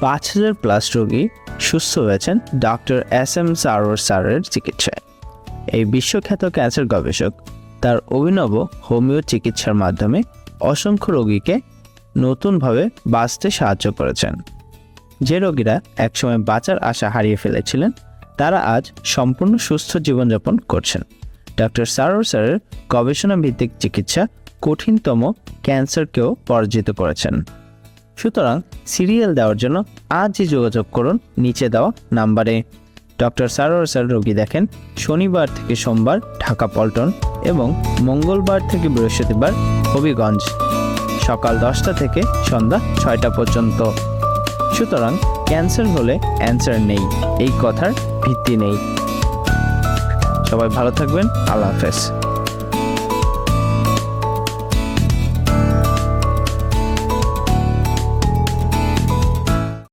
5,000+ রোগী সুস্থ হয়েছেন ডক্টর SM সারোয়ার স্যারের চিকিৎসায়। এই বিশ্বখ্যাত ক্যান্সার গবেষক তার অভিনব হোমিও চিকিৎসার মাধ্যমে অসংখ্য রোগীকে নতুনভাবে বাঁচতে সাহায্য করেছেন। যে রোগীরা একসময় বাঁচার আশা হারিয়ে ফেলেছিলেন তারা আজ সম্পূর্ণ সুস্থ জীবনযাপন করছেন। ডক্টর সারোয়ার স্যারের গবেষণা ভিত্তিক চিকিৎসা কঠিনতম ক্যান্সারকেও পরাজিত করেছেন। সুতরাং সিরিয়াল দেওয়ার জন্য আজই যোগাযোগ করুন নিচে দেওয়া নাম্বারে। ডক্টর সারোয়ার স্যার রোগী দেখেন শনিবার থেকে সোমবার ঢাকা পল্টন এবং মঙ্গলবার থেকে বৃহস্পতিবার হবিগঞ্জ, সকাল 10টা থেকে সন্ধ্যা 6টা পর্যন্ত। সুতরাং ক্যান্সার হলে অ্যান্সার নেই, এই কথার ভিত্তি নেই। সবাই ভালো থাকবেন। আল্লাহ হাফেজ।